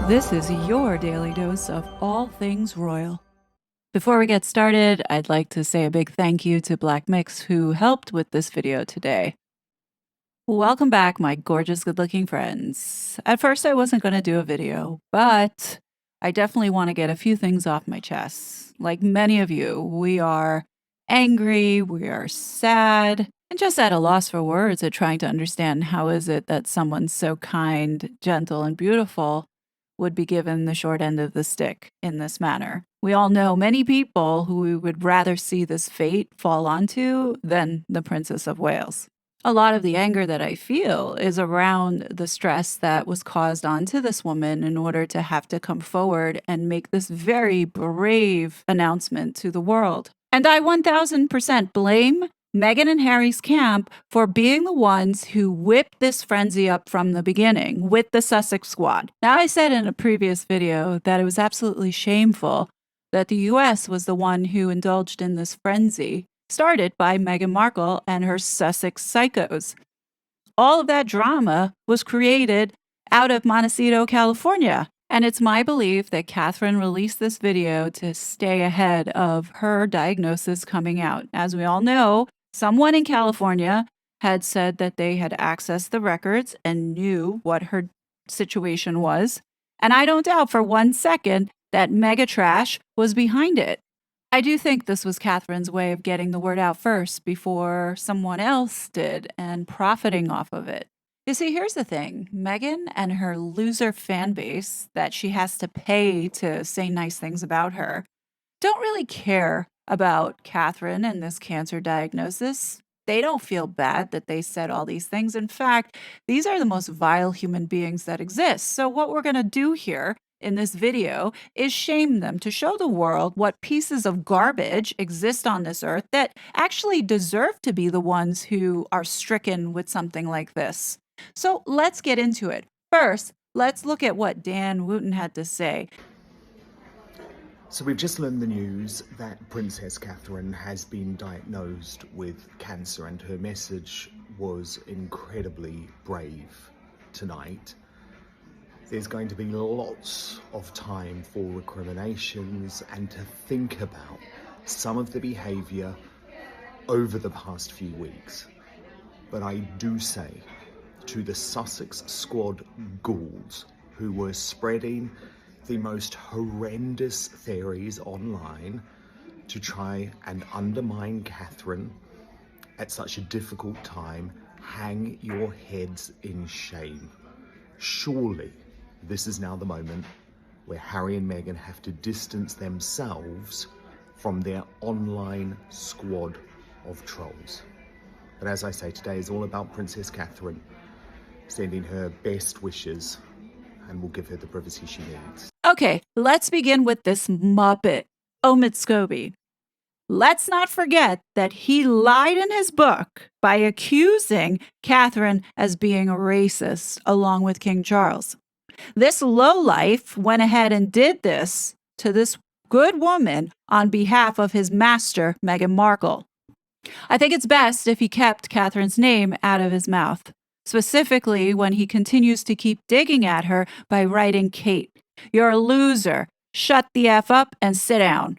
This is your daily dose of all things royal. Before we get started, I'd like to say a big thank you to Black Mix who helped with this video today. Welcome back, my gorgeous good-looking friends. At first, I wasn't going to do a video, but I definitely want to get a few things off my chest. Like many of you, we are angry, we are sad, and just at a loss for words at trying to understand how is it that someone so kind, gentle, and beautiful would be given the short end of the stick in this manner. We all know many people who we would rather see this fate fall onto than the Princess of Wales. A lot of the anger that I feel is around the stress that was caused onto this woman in order to have to come forward and make this very brave announcement to the world. And I 1000% blame Meghan and Harry's camp for being the ones who whipped this frenzy up from the beginning with the Sussex squad. Now, I said in a previous video that it was absolutely shameful that the US was the one who indulged in this frenzy, started by Meghan Markle and her Sussex psychos. All of that drama was created out of Montecito, California. And it's my belief that Catherine released this video to stay ahead of her diagnosis coming out. As we all know, someone in California had said that they had accessed the records and knew what her situation was. And I don't doubt for 1 second that Mega Trash was behind it. I do think this was Catherine's way of getting the word out first before someone else did and profiting off of it. You see, here's the thing. Meghan and her loser fan base that she has to pay to say nice things about her don't really care about Catherine and this cancer diagnosis. They don't feel bad that they said all these things. In fact, these are the most vile human beings that exist. So what we're going to do here in this video is shame them to show the world what pieces of garbage exist on this earth that actually deserve to be the ones who are stricken with something like this. So let's get into it. First, let's look at what Dan Wooten had to say. So we've just learned the news that Princess Catherine has been diagnosed with cancer, and her message was incredibly brave tonight. There's going to be lots of time for recriminations and to think about some of the behaviour over the past few weeks. But I do say to the Sussex squad ghouls who were spreading the most horrendous theories online to try and undermine Catherine at such a difficult time, hang your heads in shame. Surely this is now the moment where Harry and Meghan have to distance themselves from their online squad of trolls. But as I say, today is all about Princess Catherine, sending her best wishes, and we'll give her the privacy she needs. Okay, let's begin with this Muppet, Omid Scobie. Let's not forget that he lied in his book by accusing Catherine as being a racist along with King Charles. This lowlife went ahead and did this to this good woman on behalf of his master, Meghan Markle. I think it's best if he kept Catherine's name out of his mouth, specifically when he continues to keep digging at her by writing Kate. You're a loser. Shut the F up and sit down.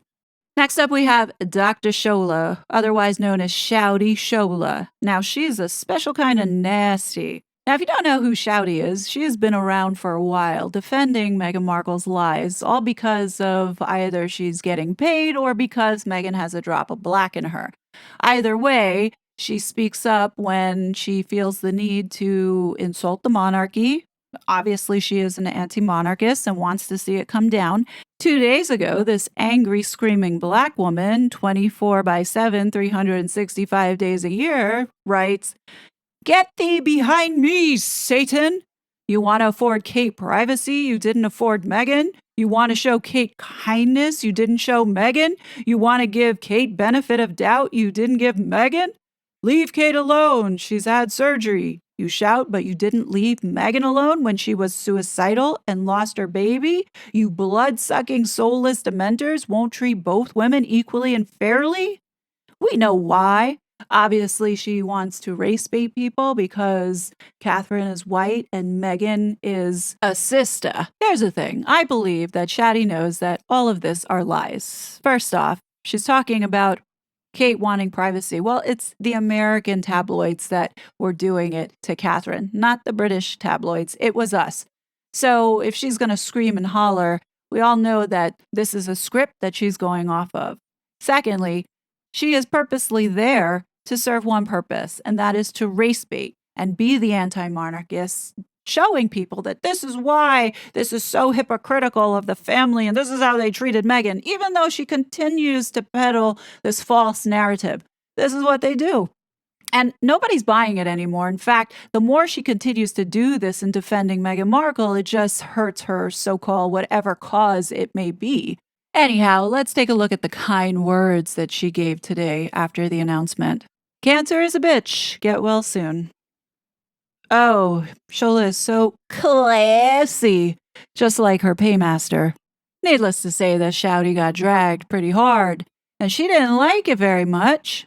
Next up, we have Dr. Shola, otherwise known as Shouty Shola. Now, she's a special kind of nasty. Now, if you don't know who Shouty is, she has been around for a while defending Meghan Markle's lies, all because of either she's getting paid or because Meghan has a drop of black in her. Either way, she speaks up when she feels the need to insult the monarchy. Obviously, she is an anti-monarchist and wants to see it come down. 2 days ago, this angry, screaming black woman, 24/7, 365 days a year, writes, "Get thee behind me, Satan! You want to afford Kate privacy? You didn't afford Meghan. You want to show Kate kindness? You didn't show Meghan. You want to give Kate benefit of doubt? You didn't give Meghan. Leave Kate alone. She's had surgery. You shout, but you didn't leave Meghan alone when she was suicidal and lost her baby. You blood-sucking, soulless dementors won't treat both women equally and fairly. We know why. Obviously, she wants to race bait people because Catherine is white and Meghan is a sister. Here's the thing. I believe that Shadi knows that all of this are lies. First off, she's talking about Kate wanting privacy. Well, it's the American tabloids that were doing it to Catherine, not the British tabloids. It was us. So if she's going to scream and holler, we all know that this is a script that she's going off of. Secondly, she is purposely there to serve one purpose, and that is to race bait and be the anti-monarchist, showing people that this is why this is so hypocritical of the family and this is how they treated Meghan, even though she continues to peddle this false narrative. This is what they do. And nobody's buying it anymore. In fact, the more she continues to do this in defending Meghan Markle, it just hurts her so-called whatever cause it may be. Anyhow, let's take a look at the kind words that she gave today after the announcement. Cancer is a bitch. Get well soon. Oh, Shola is so classy, just like her paymaster. Needless to say, that Shouty got dragged pretty hard, and she didn't like it very much.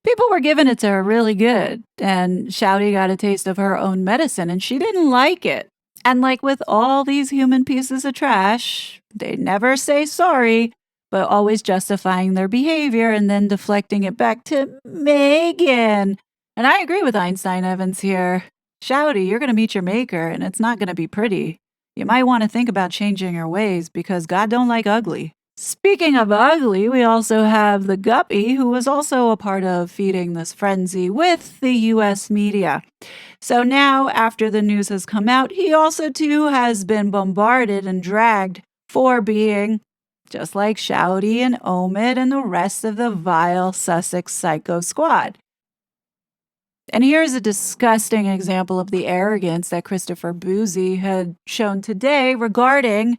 People were giving it to her really good, and Shouty got a taste of her own medicine, and she didn't like it. And like with all these human pieces of trash, they never say sorry, but always justifying their behavior and then deflecting it back to Meghan. And I agree with Einstein Evans here. Shouty, you're going to meet your maker, and it's not going to be pretty. You might want to think about changing your ways because God don't like ugly. Speaking of ugly, we also have the guppy, who was also a part of feeding this frenzy with the US media. So now, after the news has come out, he also too has been bombarded and dragged for being just like Shouty and Omid and the rest of the vile Sussex psycho squad. And here's a disgusting example of the arrogance that Christopher Boozy had shown today regarding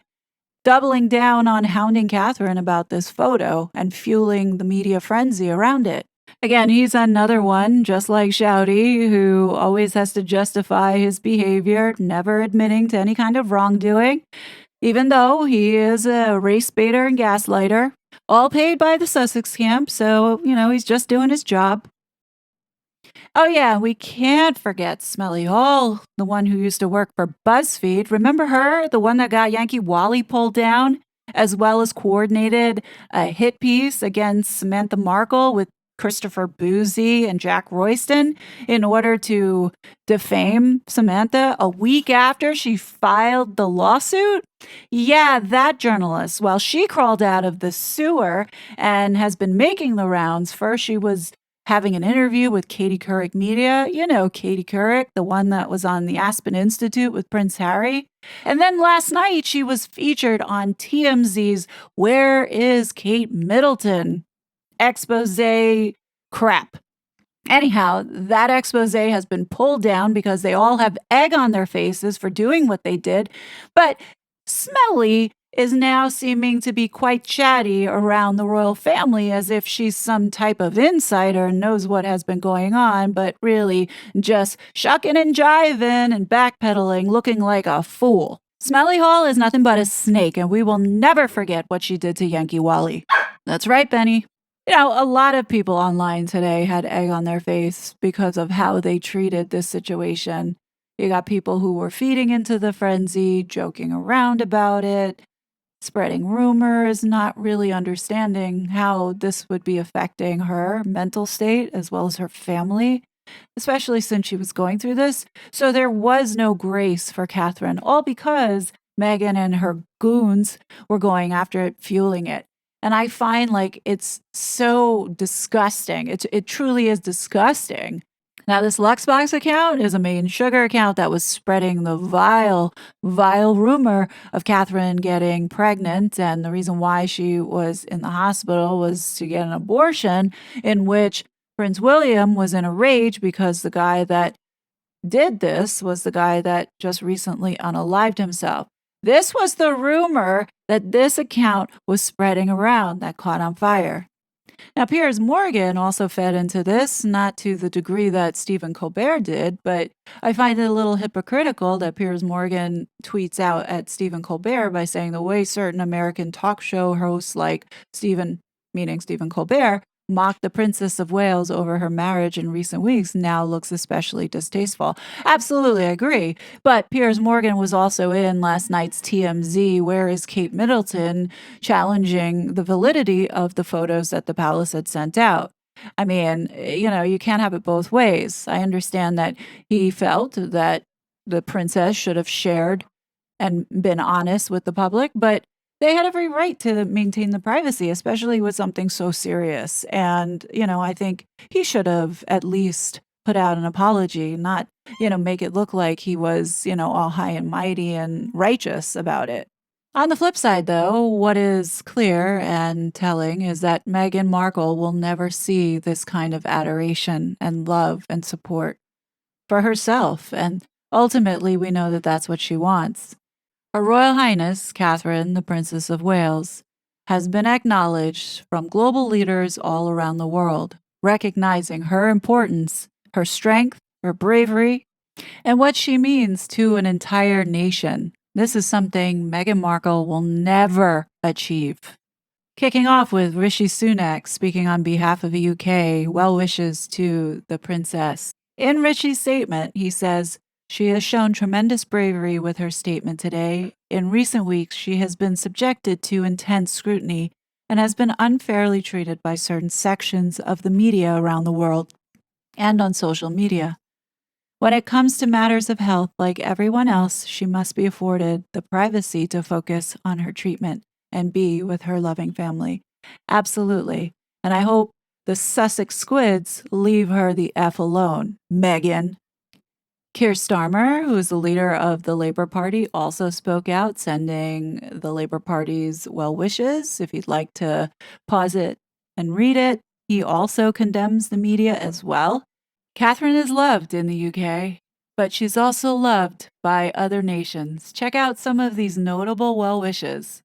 doubling down on hounding Catherine about this photo and fueling the media frenzy around it. Again, he's another one, just like Shouty, who always has to justify his behavior, never admitting to any kind of wrongdoing, even though he is a race baiter and gaslighter, all paid by the Sussex camp, so, he's just doing his job. Oh yeah, we can't forget Smelly Hall, the one who used to work for BuzzFeed. Remember her? The one that got Yankee Wally pulled down, as well as coordinated a hit piece against Samantha Markle with Christopher Boozy and Jack Royston in order to defame Samantha a week after she filed the lawsuit? Yeah, that journalist. Well, she crawled out of the sewer and has been making the rounds. First, she was having an interview with Katie Couric Media. You know Katie Couric, the one that was on the Aspen Institute with Prince Harry. And then last night, she was featured on TMZ's Where is Kate Middleton expose crap. Anyhow, that expose has been pulled down because they all have egg on their faces for doing what they did. But Smelly is now seeming to be quite chatty around the royal family as if she's some type of insider and knows what has been going on, but really just shucking and jiving and backpedaling, looking like a fool. Smelly Hall is nothing but a snake, and we will never forget what she did to Yankee Wally. That's right, Benny. A lot of people online today had egg on their face because of how they treated this situation. You got people who were feeding into the frenzy, joking around about it, spreading rumors, not really understanding how this would be affecting her mental state as well as her family, especially since she was going through this. So there was no grace for Catherine, all because Meghan and her goons were going after it, fueling it. And I find it's so disgusting. It truly is disgusting. Now, this Luxbox account is a Main Sugar account that was spreading the vile rumor of Catherine getting pregnant. And the reason why she was in the hospital was to get an abortion, in which Prince William was in a rage because the guy that did this was the guy that just recently unalived himself. This was the rumor that this account was spreading around that caught on fire. Now, Piers Morgan also fed into this, not to the degree that Stephen Colbert did, but I find it a little hypocritical that Piers Morgan tweets out at Stephen Colbert by saying the way certain American talk show hosts like Stephen, meaning Stephen Colbert, mocked the Princess of Wales over her marriage in recent weeks now looks especially distasteful. Absolutely, I agree. But Piers Morgan was also in last night's TMZ, Where is Kate Middleton, challenging the validity of the photos that the palace had sent out. I mean, you can't have it both ways. I understand that he felt that the princess should have shared and been honest with the public, but they had every right to maintain the privacy, especially with something so serious. And, I think he should have at least put out an apology, not, make it look like he was, all high and mighty and righteous about it. On the flip side, though, what is clear and telling is that Meghan Markle will never see this kind of adoration and love and support for herself. And ultimately, we know that that's what she wants. Her Royal Highness, Catherine, the Princess of Wales, has been acknowledged from global leaders all around the world, recognizing her importance, her strength, her bravery, and what she means to an entire nation. This is something Meghan Markle will never achieve. Kicking off with Rishi Sunak speaking on behalf of the UK, well wishes to the princess. In Rishi's statement, he says, "She has shown tremendous bravery with her statement today. In recent weeks, she has been subjected to intense scrutiny and has been unfairly treated by certain sections of the media around the world and on social media. When it comes to matters of health, like everyone else, she must be afforded the privacy to focus on her treatment and be with her loving family." Absolutely. And I hope the Sussex Squids leave her the F alone, Meghan. Keir Starmer, who is the leader of the Labour Party, also spoke out, sending the Labour Party's well wishes. If you'd like to pause it and read it, he also condemns the media as well. Catherine is loved in the UK, but she's also loved by other nations. Check out some of these notable well wishes.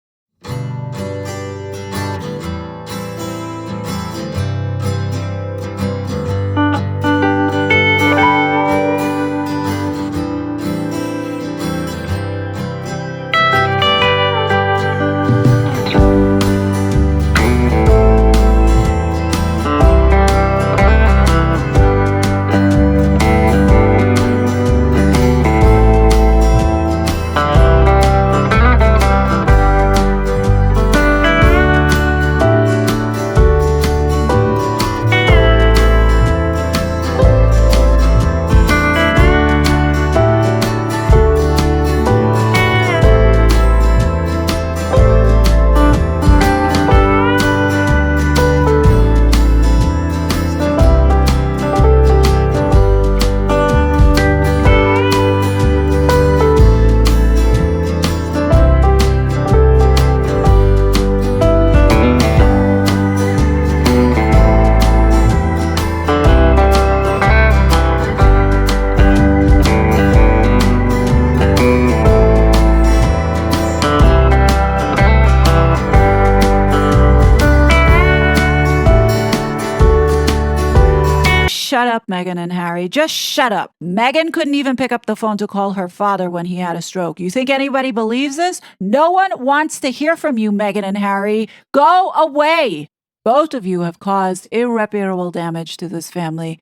Shut up, Meghan and Harry. Just shut up. Meghan couldn't even pick up the phone to call her father when he had a stroke. You think anybody believes this? No one wants to hear from you, Meghan and Harry. Go away. Both of you have caused irreparable damage to this family.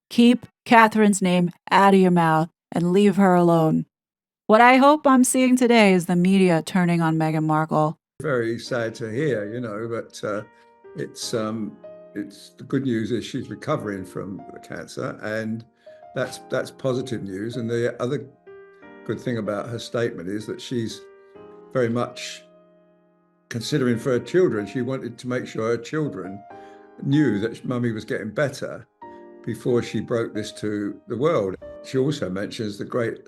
Keep Catherine's name out of your mouth and leave her alone. What I hope I'm seeing today is the media turning on Meghan Markle. Very sad to hear, but it's the good news is she's recovering from the cancer, and that's positive news. And the other good thing about her statement is that she's very much considering for her children. She wanted to make sure her children knew that mummy was getting better before she broke this to the world. She also mentions the great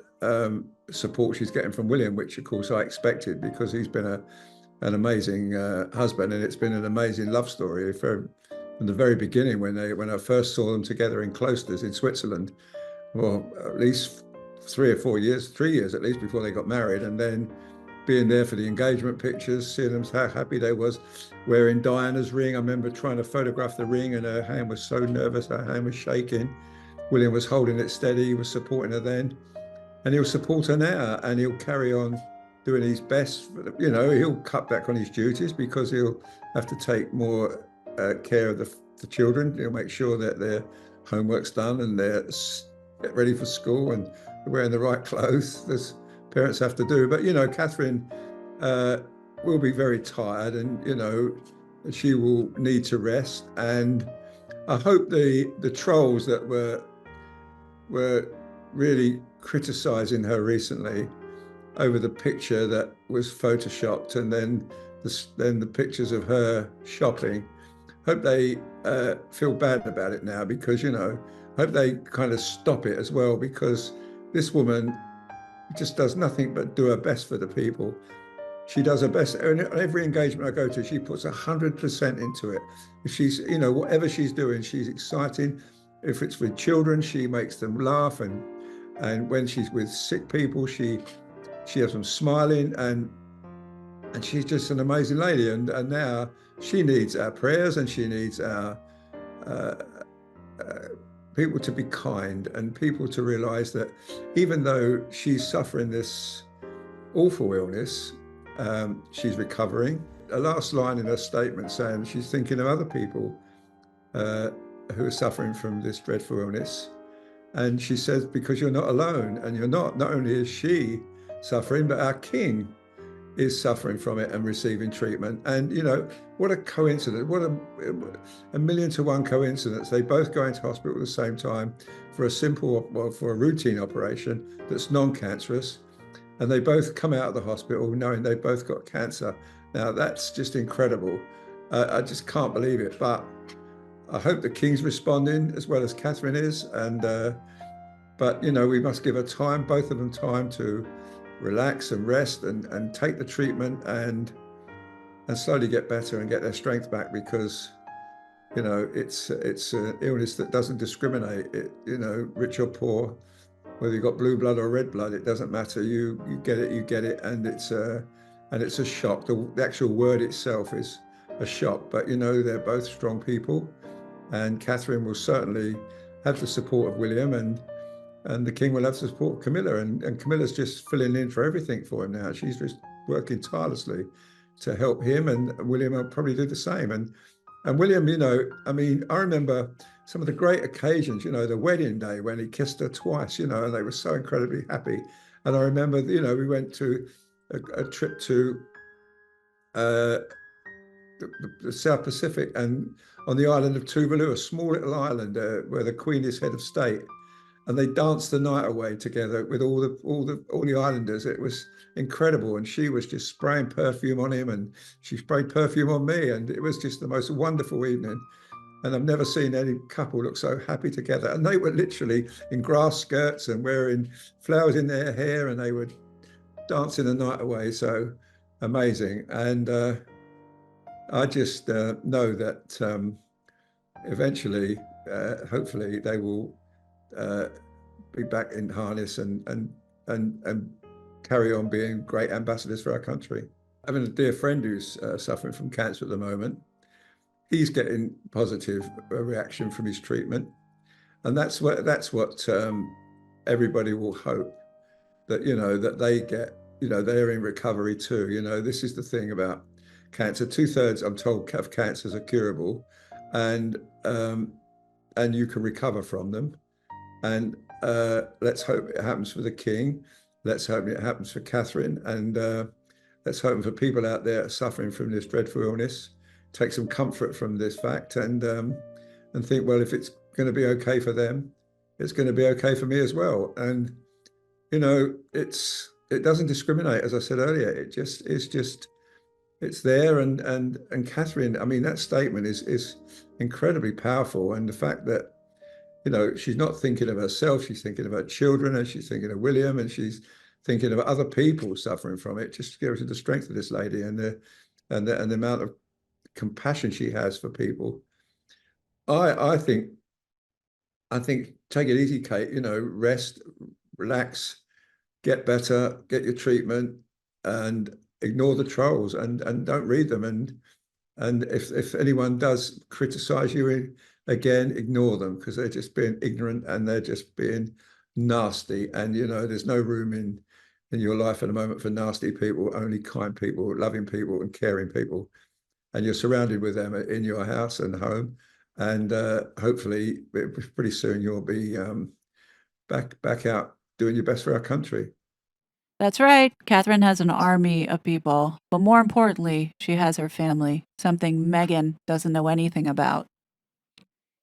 support she's getting from William, which of course I expected, because he's been an amazing husband, and it's been an amazing love story from the very beginning when I first saw them together in Cloisters in Switzerland. Well, at least 3 years at least before they got married, and then being there for the engagement pictures, seeing them how happy they was wearing Diana's ring. I remember trying to photograph the ring, and her hand was so nervous, her hand was shaking. William was holding it steady, he was supporting her then, and he'll support her now, and he'll carry on doing his best. He'll cut back on his duties because he'll have to take more care of the the children. He'll make sure that their homework's done and they're get ready for school and wearing the right clothes, as parents have to do. But, Catherine will be very tired, and, she will need to rest. And I hope the trolls that were really criticizing her recently over the picture that was photoshopped, and then the pictures of her shopping, hope they feel bad about it now, because hope they kind of stop it as well, because this woman just does nothing but do her best for the people. She does her best. On every engagement I go to, she puts 100% into it. If she's, whatever she's doing, she's exciting. If it's with children, she makes them laugh, and when she's with sick people, she has them smiling, and she's just an amazing lady. And now she needs our prayers, and she needs our people to be kind, and people to realize that even though she's suffering this awful illness, she's recovering. A last line in her statement saying she's thinking of other people who are suffering from this dreadful illness. And she says, because you're not alone, and you're not only is she suffering, but our king is suffering from it and receiving treatment. And what a coincidence, what a million to one coincidence. They both go into hospital at the same time for a routine operation that's non-cancerous, and they both come out of the hospital knowing they've both got cancer. Now that's just incredible. I just can't believe it. But I hope the king's responding as well as Catherine is. But we must give her time, both of them time, to relax and rest and take the treatment and slowly get better and get their strength back, because it's an illness that doesn't discriminate. Rich or poor, whether you've got blue blood or red blood, it doesn't matter. You get it, and it's a shock. The actual word itself is a shock. But they're both strong people, and Catherine will certainly have the support of William, and the king will have the support of Camilla, and Camilla's just filling in for everything for him now. She's just working tirelessly to help him, and William will probably do the same. And William, I remember some of the great occasions, the wedding day when he kissed her twice, and they were so incredibly happy. And I remember, we went to a trip to the South Pacific, and on the island of Tuvalu, a small little island where the Queen is head of state. And they danced the night away together with all the islanders. It was incredible, and she was just spraying perfume on him, and she sprayed perfume on me, and it was just the most wonderful evening. And I've never seen any couple look so happy together. And they were literally in grass skirts and wearing flowers in their hair, and they were dancing the night away. So amazing. And I just know that eventually, hopefully, they will be back in harness and carry on being great ambassadors for our country. Having a dear friend who's suffering from cancer at the moment, he's getting positive reaction from his treatment, and that's what everybody will hope, that that they get, they're in recovery too. This is the thing about cancer. 2/3, I'm told, of cancers are curable, and you can recover from them. And let's hope it happens for the king. Let's hope it happens for Catherine. And let's hope for people out there suffering from this dreadful illness, take some comfort from this fact, and think, well, if it's going to be okay for them, it's going to be okay for me as well. And it doesn't discriminate, as I said earlier. It's there. And Catherine, I mean, that statement is incredibly powerful. And the fact that she's not thinking of herself, she's thinking of her children, and she's thinking of William, and she's thinking of other people suffering from it, just gives her the strength of this lady, and the amount of compassion she has for people. I think take it easy, Kate, rest, relax, get better, get your treatment, and ignore the trolls, and don't read them. And if anyone does criticize you, again, ignore them, because they're just being ignorant, and they're just being nasty. And there's no room in your life at the moment for nasty people. Only kind people, loving people, and caring people. And you're surrounded with them in your house and home. and hopefully pretty soon you'll be back out doing your best for our country. That's right. Catherine has an army of people, but more importantly, she has her family, something Meghan doesn't know anything about.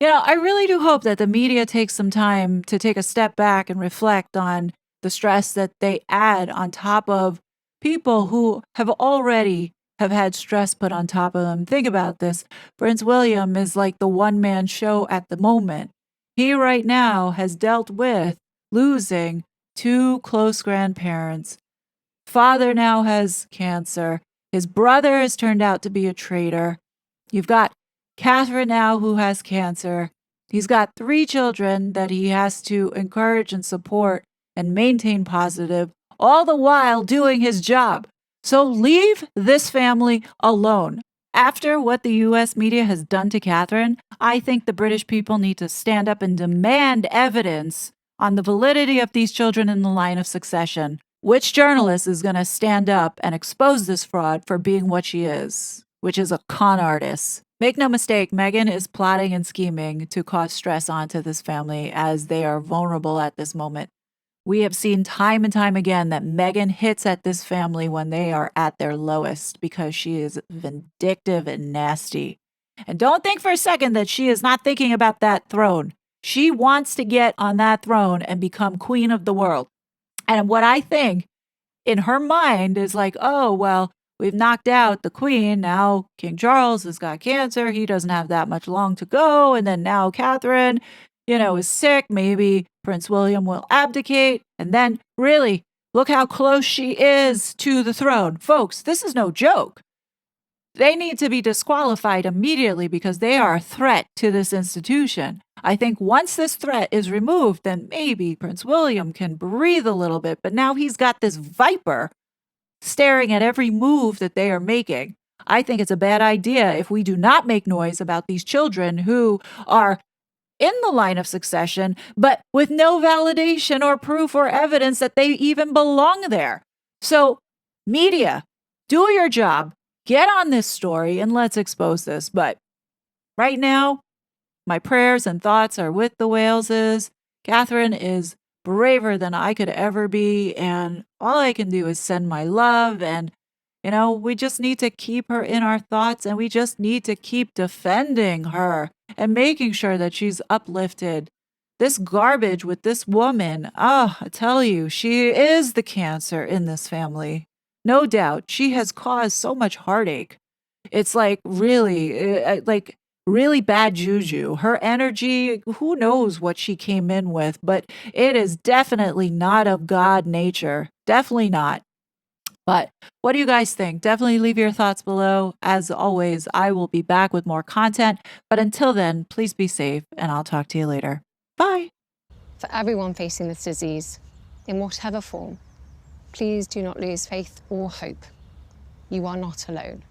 I really do hope that the media takes some time to take a step back and reflect on the stress that they add on top of people who have had stress put on top of them. Think about this. Prince William is like the one-man show at the moment. He right now has dealt with losing two close grandparents. Father now has cancer. His brother has turned out to be a traitor. You've got Catherine now who has cancer. He's got 3 children that he has to encourage and support and maintain positive, all the while doing his job. So leave this family alone. After what the US media has done to Catherine, I think the British people need to stand up and demand evidence on the validity of these children in the line of succession. Which journalist is going to stand up and expose this fraud for being what she is, which is a con artist? Make no mistake, Meghan is plotting and scheming to cause stress onto this family as they are vulnerable at this moment. We have seen time and time again that Meghan hits at this family when they are at their lowest because she is vindictive and nasty. And don't think for a second that she is not thinking about that throne. She wants to get on that throne and become queen of the world. And what I think in her mind is like, oh, well, we've knocked out the queen. Now King Charles has got cancer. He doesn't have that much long to go. And then now Catherine, is sick. Maybe Prince William will abdicate. And then really, look how close she is to the throne. Folks, this is no joke. They need to be disqualified immediately because they are a threat to this institution. I think once this threat is removed, then maybe Prince William can breathe a little bit. But now he's got this viper staring at every move that they are making. I think it's a bad idea if we do not make noise about these children who are in the line of succession, but with no validation or proof or evidence that they even belong there. So, media, do your job. Get on this story and let's expose this. But right now, my prayers and thoughts are with the Waleses. Catherine is braver than I could ever be. And all I can do is send my love. And, we just need to keep her in our thoughts and we just need to keep defending her and making sure that she's uplifted. This garbage with this woman, I tell you, she is the cancer in this family. No doubt. She has caused so much heartache. It's like really bad juju. Her energy, who knows what she came in with, but it is definitely not of God nature. Definitely not. But what do you guys think? Definitely leave your thoughts below. As always, I will be back with more content. But until then, please be safe and I'll talk to you later. Bye. For everyone facing this disease, in whatever form, please do not lose faith or hope. You are not alone.